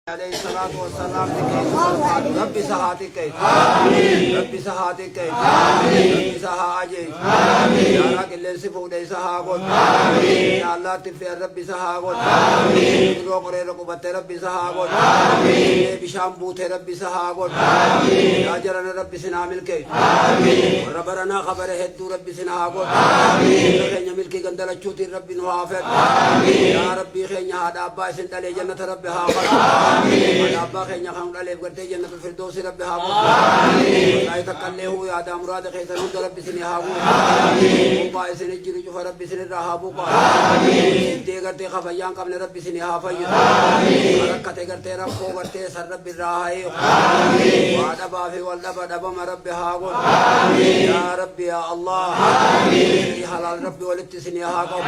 عليه الصلاة والسلام ربي سهاتك ربي سهاتك ربي سهاجي يا راك اللي سفو لي سهاقود يا الله تفير ربي سهاقود روقري رقبت ربي سهاقود بشام بوت ربي سهاقود يا جرنا ربي سنامل كي ربنا خبر هدو ربي سنهاقود خينا ملكي قندل تشوتي ربي نوافق يا ربي خينا هذا أبا سنتلي جنة ربي هاقود أبا خينا خان عليه قرتي جنة الفردوس ربي هاقود لا يتقله يا دام مراد خيسر هند ربي سنهاقود وبا سنجري جف ربي سنرهابو دي قرتي خفيان قبل ربي سنهافي ركتي قرتي ربو قرتي سر ربي راهي وعد بافي والدبا دبا ربي هاقود يا ربي يا الله يا حلال ربي ولتسني هاقود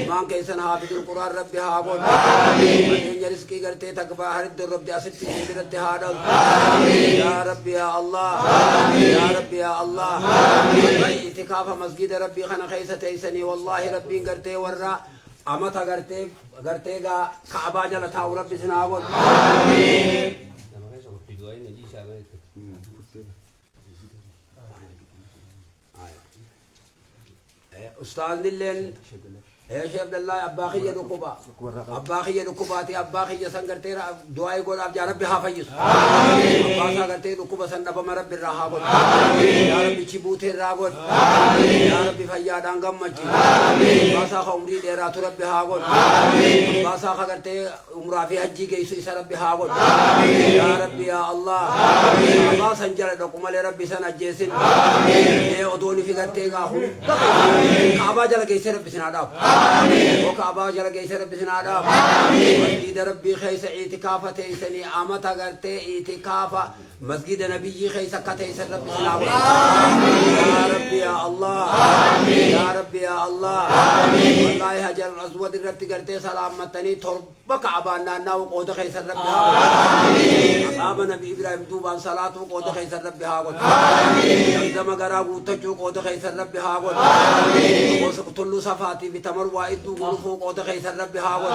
مان كيسن حافظ القرآن ربي هاقود من رزقي قرتي تقبا هرد ربي أسدتي سيدرت هادل يا ربي يا الله يا ربي يا الله اتكاف مسجد ربي خنا خيسة تيسني والله ربي قرتي ورا أمتا قرتي كعبا جلتا ربي سناقود أستاذ نلين يا شيخ عبد الله أباخي يدكوبا أباخي يدكوباتي أباخي سنغرتي دعاء يقول أبجا ربي حافظ أباسا غرتي دكوبا سنبا مربي الرحاقود يا ربي چبوتي الراقود يا ربي فيادان غمجي أباسا خمري ديرات ربي حاقود أباسا غرتي عمرا في حجي كيسو إسا ربي حاقود يا ربي يا الله أباسا انجل دكوما لربي سنجيسن أدوني في غرتي غاهم كعبا جل كيسي ربي سناداب وكعبا جل كيسي ربي سناداب مسجد ربي خيس اعتكافة تيسني آمتا غرتي اعتكافة مسجد نبي خيس كتيسن ربي سناداب يا ربي يا الله يا ربي يا الله والله هجر الأسود ربي غرتي سلامتني تربة كعبا نانا وقود خيس ربي أقام نبي إبراهيم دوبان صلاة وقود خيس ربي هاقود يمدم غرابو تجو قود خيس ربي هاقود وسقطلو صفاتي بتمر وايدو غرفو قود خيس ربي هاقود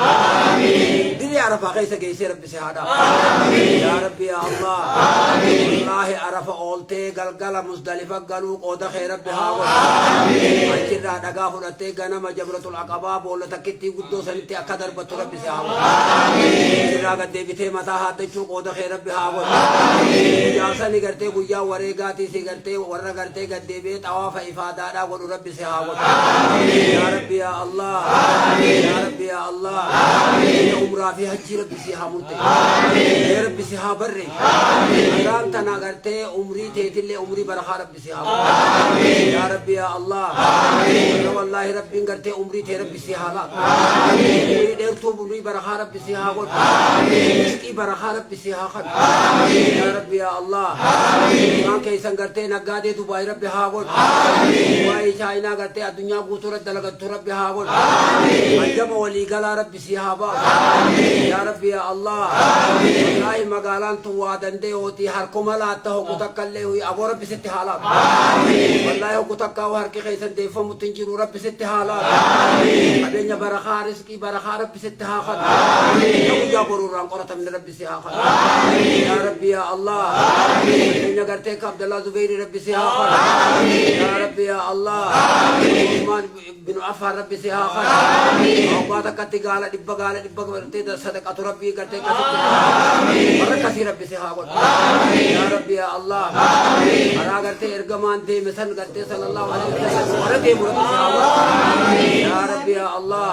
دلي عرفا خيس كيسي ربي سهادا يا ربي يا الله الله عرفا أولتي قلقل مزدلفة قلو قود خيس ربي هاقود أجرى دقافو لتي غنم جبرة العقبة بولا تكتي قدو سنتي أكدر بطو ربي سهاقود أجرى قد ديبتي متاها تجو قود خيس ربي هاقود جاسني کرتے گویا ورےگاتی سی کرتے ورہ کرتے گدے بے طواف افادہ ور رب سے ہاوت یا ربی یا اللہ یا ربی یا اللہ عمرہ فی حج رب سے ہامتے یا رب سے ہابر ران تنا کرتے عمری تے تلے عمری برخا رب سے ہاوت یا ربی یا اللہ والله رب کرتے عمری تے رب سے حالات عمری دیر تو عمری برخا رب سے ہاوت اس کی برخا رب سے ہاخت يا ربي يا الله ما كيسن غرتي نغادي دبي ربي هاغول واي چاينا غرتي الدنيا غوتور دلغت ربي هاغول اجم ولي غلا ربي سيابا يا ربي يا الله لاي مغالان تو وادندي اوتي هر كملات هو كتكلي هو ابو ربي ست حالات والله هو كتكا هر كي كيسن ديفو متنجرو ربي ست حالات ادنيا برخا رزقي برخا ربي ست حالات يا برو ران قرت من ربي سياخ يا ربي يا الله إن قرتك عبد الله زبير ربي سياخر يا ربي يا الله عثمان بن عفان ربي سياخر أوقاتك تقال دبّ قرتي صدقة ربي قرتك بركة ربي سياخر يا ربي يا الله أرا قرتي إرجمان دي مثل قرتي صلى الله عليه وسلم ورتي مربي سياخر يا ربي يا الله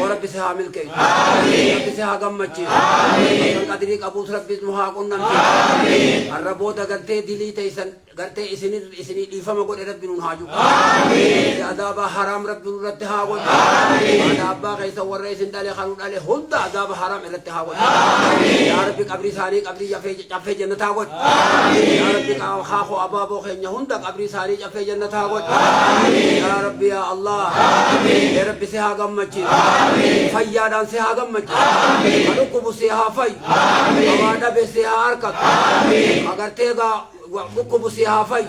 وربي سيامل كي ربي سياقم مجي قدرك أبو ربي مهاقنا الربوت قرتي دلي تيسن قرتي إسني إفهم قول ربي نهاجو عذاب حرام ربي نرتها قول عذاب غيث ورئيس دالي خانون عليه هند عذاب حرام نرتها قول يا ربي قبري ساني قبري جفي جنتها قول يا ربي خاخو أبابو خيني هند قبري ساني جفي جنتها قول يا ربي يا الله يا ربي سيها قمتي فيادان سيها قمتي أدوكو بسيها في أوادا بسيها أركت أغر تيغا buku busiha fai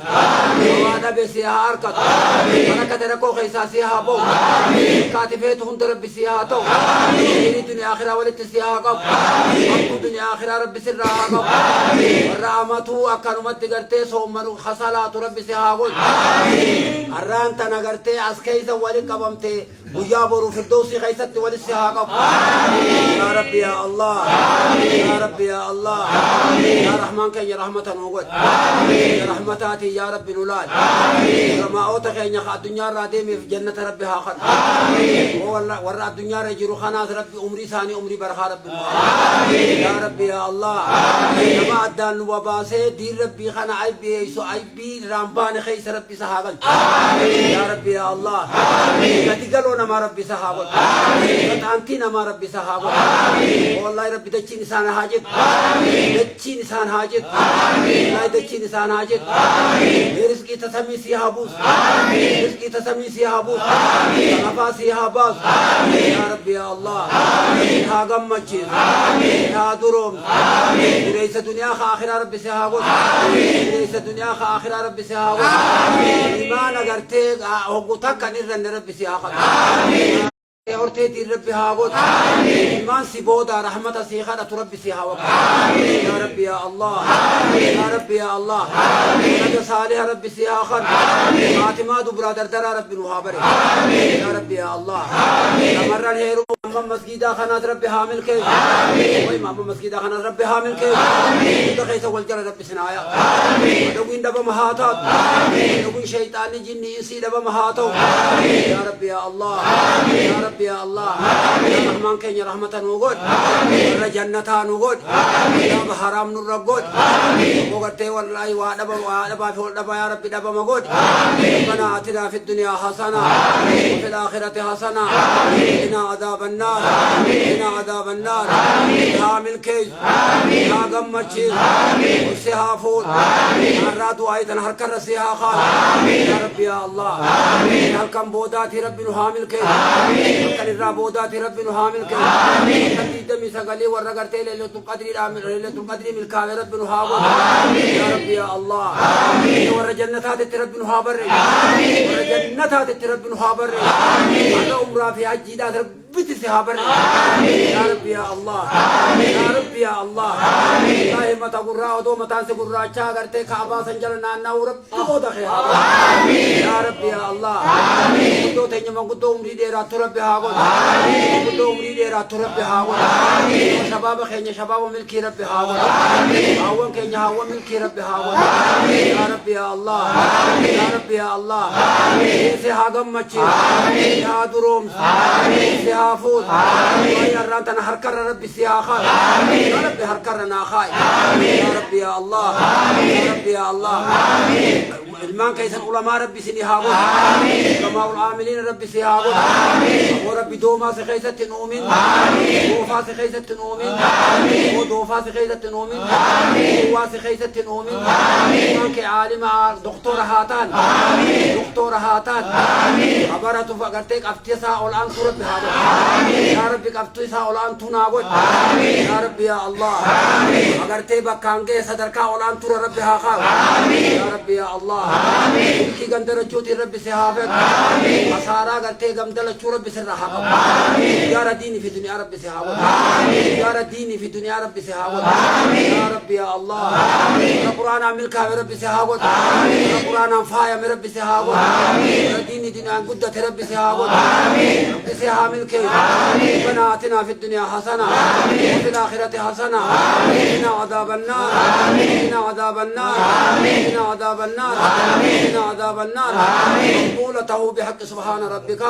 wada besiha arkat mana kadera ko khaisa siha bo katife tu hundar bisiha to ini dunia akhirah walit siha qab آخرة رب سرها قب والرحمة أكنمت قرتي صومن خصلات رب سهاقل الران تنقرتي عسكيسا ولك قبمتي وجابروا في الدوسي خيست ولسهاقب يا رب يا الله يا رب يا الله يا رحمن كي رحمة نوغد يا رحمتاتي يا رب نولاد رما أوتك إن يخا الدنيا راديمي في جنة ربي هاخد ورا الدنيا رجيرو خناس ربي أمري ثاني أمري برخا ربي يا رب يا الله لما أدان وباسي دين ربي خنا عيبي يسو عيبي رامبان خيس ربي سهاقل يا رب يا الله قد قالوا ما ربي سهاقل قد أنتنا ما ربي سهاقل والله ربي دجي نسان حاجت دجي نسان حاجت لا دجي نسان حاجت رزقي تسمي سيها بوس رزقي تسمي سيها بوس نفا سيها باس يا رب يا الله ها غمچي ها دروم ليس دنيا آخرة رب سهاقل ليس دنيا آخرة رب سهاقل إيمان أغرتك هقوتك نرن رب سهاقل أورتي رب هاقول إيمان سبودا رحمة سيخانة رب سيها يا رب يا الله يا رب يا الله نجا صالح رب سيها خان فاطمة برادر درا رب نوابر يا رب يا الله مرة الهيرو مام مسجدا خانات رب حامل كي وي مام مسجدا خانات رب حامل كي دخيت والجل رب سنايا دوين دبا مهاتات دوين شيطان جني إنسي دبا مهاتو يا رب يا الله يا رب يا الله يا رحمن كي رحمة نوغد يا جنة نوغد يا بحرام نرغد وقرتي والله وادبا فول دبا يا رب دبا مغد ربنا آتنا في الدنيا حسنة وفي الآخرة حسنة قنا عذاب النار قنا عذاب النار حامل كيس ها غمچيز وسها فول رادو ايتن هر كر سها خال يا رب يا الله هل كم بودات رب حامل كيس كل الرابودات رب حامل كيس كل دمي سغلي ورغرتي ليله القدر ليله القدر ملكا رب حاول يا رب يا الله ور جنتات رب حابر ور جنتات رب حابر على عمره في حج رب بتسحبر يا رب يا الله يا رب يا الله الله مت غرا ودو متان سے غرا اچھا کرتے کعبہ سنجل نانا رب کو دخے يا رب يا الله دو تھے نم گدو عمری دے رات رب ہاگو گدو عمری دے رات رب ہاگو شباب خین شباب ملکی رب ہاگو اون کے ہاو ملکی رب ہاگو يا رب يا الله يا رب يا الله سے ہاگم مچ يا دروم فوز يا رانتنا هركر ربي سياخا يا ربي هركرنا خاي يا ربي يا الله يا ربي يا الله المان كيسن علماء ربي سنهاغو علماء العاملين ربي سيهاغو وربي دوما سخيسة نؤمن دوفا سخيسة نؤمن ودوفا سخيسة نؤمن دوا سخيسة نؤمن المان كي عالم دكتور هاتان دكتور هاتان خبرت فقرتك افتسا الان سورة بهذا يا ربي قفتيسا الان تناغو يا ربي يا الله اگر تے بکانگے صدر کا الان تر ربي هاخا يا ربي يا الله کی گندر چوتی رب سے حافظ مسارا کرتے گمدل چور رب سے رہا یا دینی فی دنیا رب سے حافظ یا دینی فی دنیا رب سے حافظ یا رب یا اللہ قرآن عمل کا رب سے حافظ قرآن فایا رب سے حافظ دینی دنیا قدت رب سے حافظ رب سے حامل کے ربنا آتنا فی الدنیا حسنہ وفی الآخرة حسنہ قنا عذاب النار قنا عذاب النار قنا عذاب النار قنا عذاب النار قولته بحق سبحان ربك